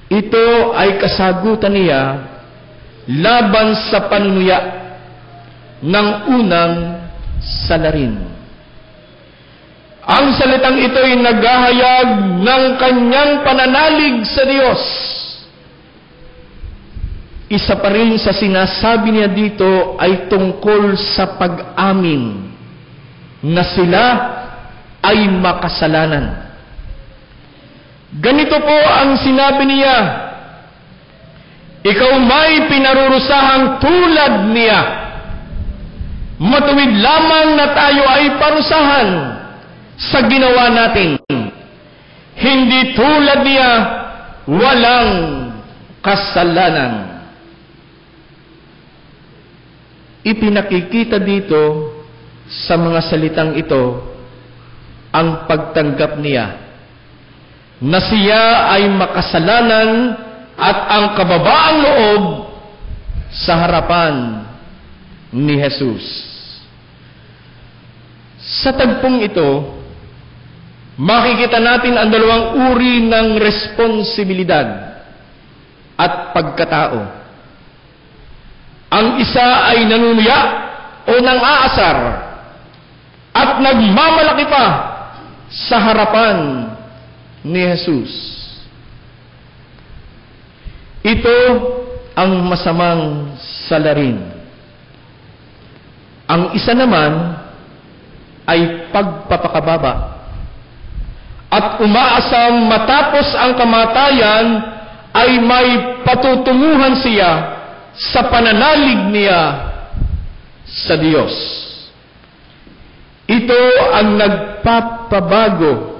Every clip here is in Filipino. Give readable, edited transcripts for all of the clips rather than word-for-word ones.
Ito ay kasagutan niya laban sa panunuya ng unang salarin. Ang salitang ito ay naghahayag ng kanyang pananalig sa Diyos. Isa pa rin sa sinasabi niya dito ay tungkol sa pag-amin na sila ay makasalanan. Ganito po ang sinabi niya, ikaw may pinarurusahang tulad niya. Matuwid lamang na tayo ay parusahan sa ginawa natin. Hindi tulad niya, walang kasalanan. Ipinakikita dito sa mga salitang ito ang pagtanggap niya na siya ay makasalanan at ang kababaang loob sa harapan ni Jesus. Sa tagpong ito, makikita natin ang dalawang uri ng responsibilidad at pagkatao. Ang isa ay nanunuya o nang-aasar at nagmamalaki pa sa harapan ni Jesus. Ito ang masamang salarin. Ang isa naman ay pagpapakababa at umaasam matapos ang kamatayan ay may patutunguhan siya sa pananalig niya sa Diyos. Ito ang nagpapabago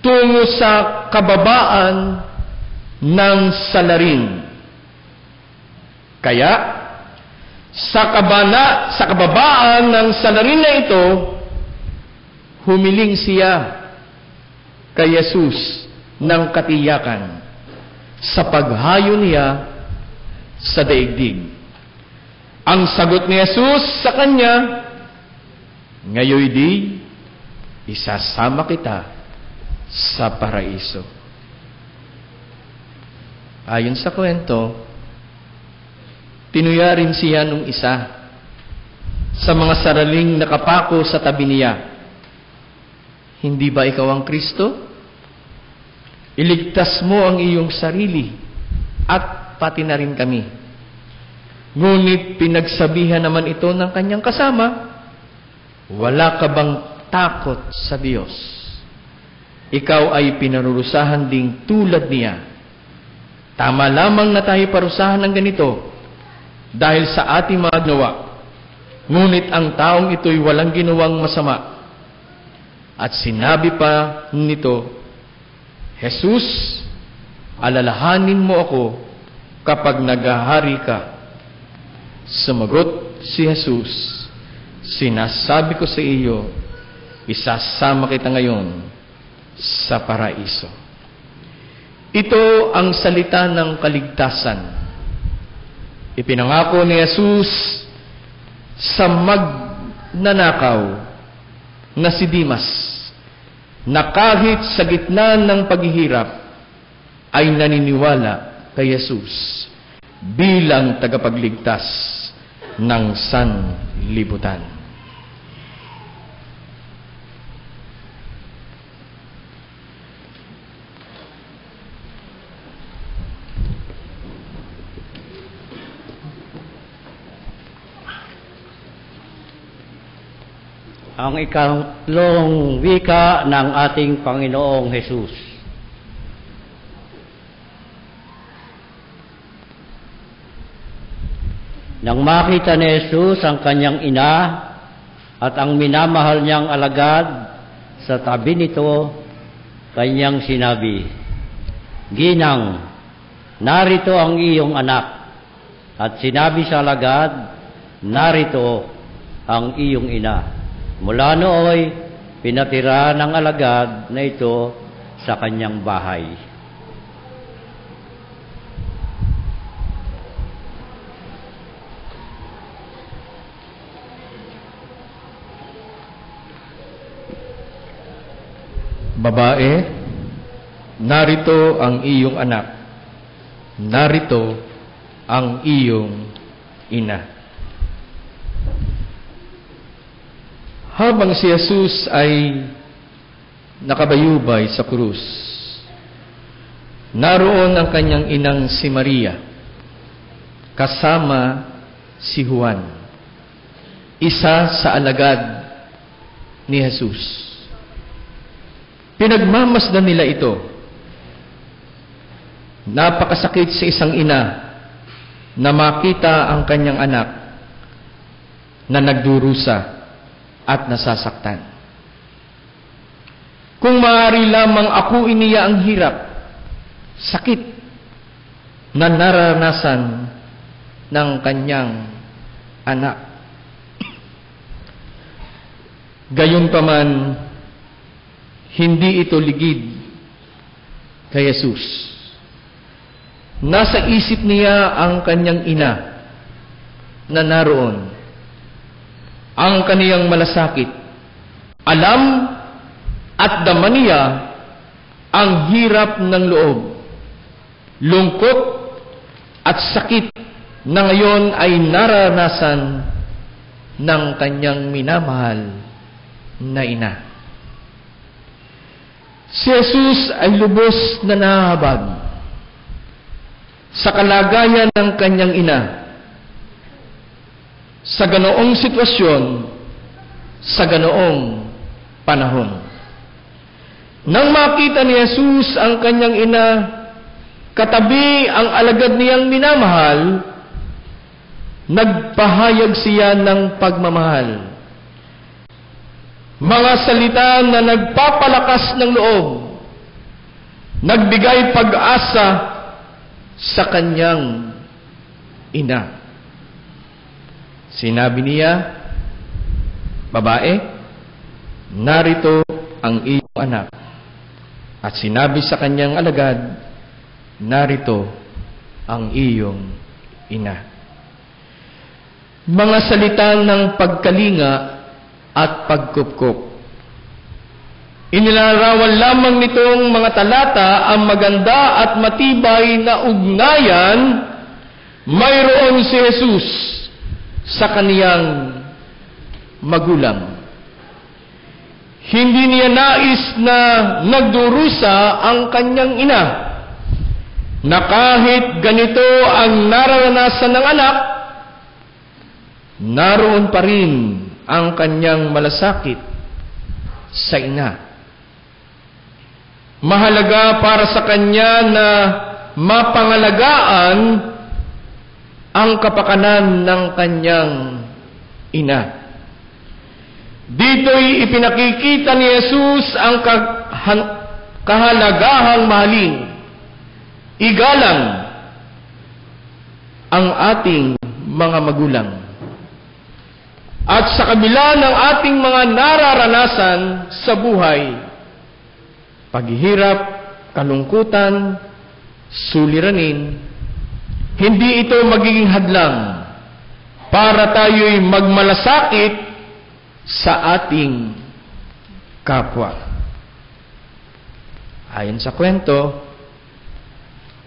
tungo sa kababaan ng salarin. Kaya, sa kababaan ng salarin na ito, humiling siya kay Jesus ng katiyakan sa paghayo niya sa daigdig. Ang sagot ni Jesus sa kanya, ngayoy di, isasama kita sa paraiso. Ayon sa kwento, tinuya rin siya nung isa sa mga saraling nakapako sa tabi niya. Hindi ba ikaw ang Kristo? Iligtas mo ang iyong sarili at pati na rin kami. Ngunit pinagsabihan naman ito ng kanyang kasama, wala ka bang takot sa Diyos? Ikaw ay pinarurusahan ding tulad niya. Tama lamang na tayo parusahan ng ganito dahil sa ating mga ginawa. Ngunit ang taong ito'y walang ginawang masama. At sinabi pa nito, Jesus, alalahanin mo ako kapag naghahari ka. Sumagot si Jesus, sinasabi ko sa iyo, isasama kita ngayon sa paraiso. Ito ang salita ng kaligtasan. Ipinangako ni Jesus sa magnanakaw na si Dimas na kahit sa gitna ng paghihirap ay naniniwala kay Jesus bilang tagapagligtas ng sanlibutan. Ang ikatlong wika ng ating Panginoong Jesus. Nang makita ni Jesus ang kanyang ina at ang minamahal niyang alagad sa tabi nito, kanyang sinabi, Ginang, narito ang iyong anak. At sinabi sa alagad, narito ang iyong ina. Mula nooy, pinatira ng alagad na ito sa kanyang bahay. Babae, narito ang iyong anak. narito ang iyong ina. Habang si Jesus ay nakabayubay sa krus, naroon ang kanyang inang si Maria, kasama si Juan, isa sa alagad ni Jesus. Pinagmamasdan nila ito. Napakasakit sa isang ina na makita ang kanyang anak na nagdurusa at nasasaktan. Kung maaari lamang akuin niya ang hirap, sakit na naranasan ng kanyang anak. Gayunpaman, hindi ito ligid kay Jesus. Nasa isip niya ang kanyang ina na naroon, ang kaniyang malasakit. Alam at dama niya ang hirap ng loob, lungkot at sakit na ngayon ay naranasan ng kanyang minamahal na ina. Si Jesus ay lubos na nahahabag sa kalagayan ng kanyang ina. Sa ganoong sitwasyon, sa ganoong panahon. Nang makita ni Jesus ang kanyang ina, katabi ang alagad niyang minamahal, nagpahayag siya ng pagmamahal. Mga salita na nagpapalakas ng loob, nagbigay pag-asa sa kanyang ina. Sinabi niya, "Babae, narito ang iyong anak." At sinabi sa kanyang alagad, "Narito ang iyong ina." Mga salita ng pagkalinga at pagkupkup. Inilarawan lamang nitong mga talata ang maganda at matibay na ugnayan mayroon si Jesus sa kaniyang magulang. Hindi niya nais na nagdurusa ang kanyang ina, na kahit ganito ang nararanasan ng anak, naroon pa rin ang kanyang malasakit sa ina. Mahalaga para sa kanya na mapangalagaan ang kapakanan ng kanyang ina. Dito'y ipinakikita ni Jesus ang kahalagahang mahalin, igalang ang ating mga magulang. At sa kabila ng ating mga nararanasan sa buhay, paghihirap, kalungkutan, suliranin, hindi ito magiging hadlang para tayo'y magmalasakit sa ating kapwa. Ayon sa kwento,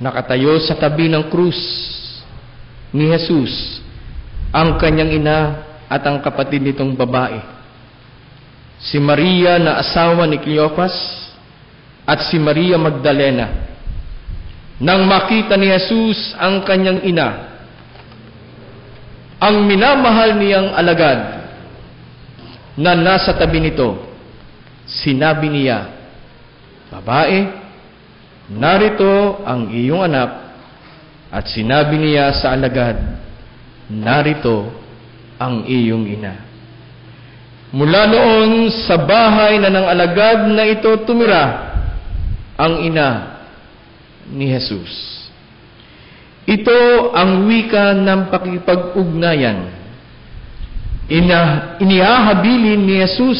nakatayo sa tabi ng krus ni Jesus ang kanyang ina at ang kapatid nitong babae, si Maria na asawa ni Cleopas at si Maria Magdalena. Nang makita ni Jesus ang kanyang ina, ang minamahal niyang alagad na nasa tabi nito, sinabi niya, "Babae, narito ang iyong anak." At sinabi niya sa alagad, "Narito ang iyong ina." Mula noon sa bahay na ng alagad na ito tumira ang ina ni Jesus. Ito ang wika ng pakipag-ugnayan. Inihahabilin ni Jesus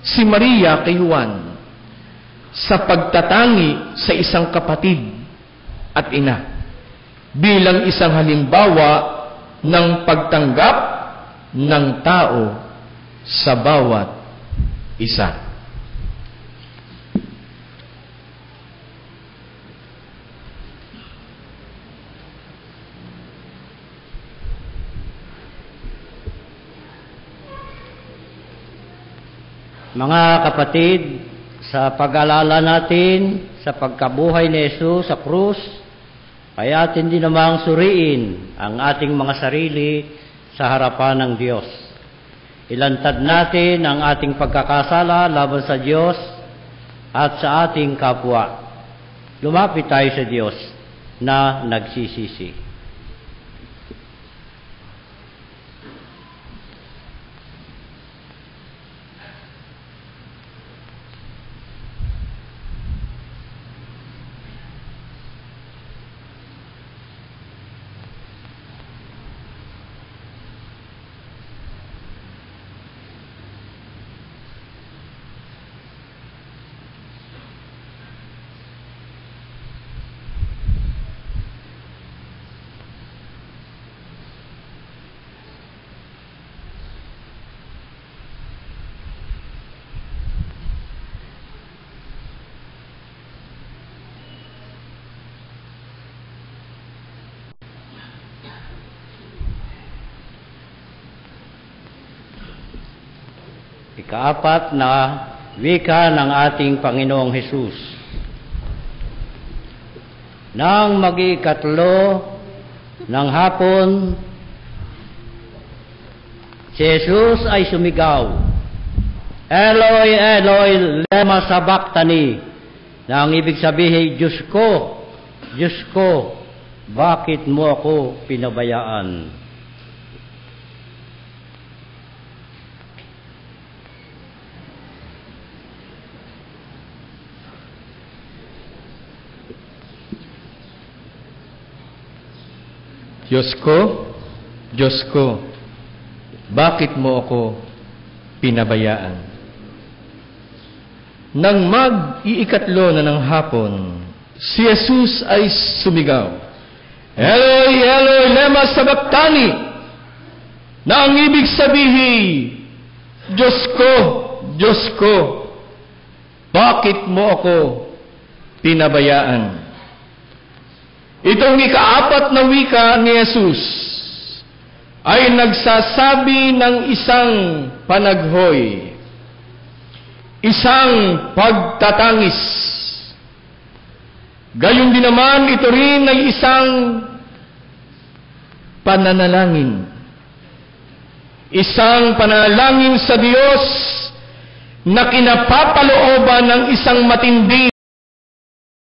si Maria kay Juan sa pagtatangi sa isang kapatid at ina bilang isang halimbawa ng pagtanggap ng tao sa bawat isa. Mga kapatid, sa pag-alala natin sa pagkabuhay ni Jesus sa krus, ay atin din namang suriin ang ating mga sarili sa harapan ng Diyos. Ilantad natin ang ating pagkakasala laban sa Diyos at sa ating kapwa. Lumapit tayo sa Diyos na nagsisisi. Ikaapat na wika ng ating Panginoong Hesus. Nang mag-ikatlo ng hapon, si Jesus ay sumigaw, Eloi, Eloi, lema sabachthani, na ang ibig sabihin, Diyos ko, bakit mo ako pinabayaan? Diyos ko, bakit mo ako pinabayaan? Nang mag-iikatlo na ng hapon, si Jesus ay sumigaw, Eloi, Eloi, lema sabachthani, na ang ibig sabihin, Diyos ko, bakit mo ako pinabayaan? Itong ikaapat na wika ni Jesus ay nagsasabi ng isang panaghoy, isang pagtatangis. Gayon din naman, ito rin ay isang pananalangin. Isang pananalangin sa Diyos na kinapapalooban ng isang matinding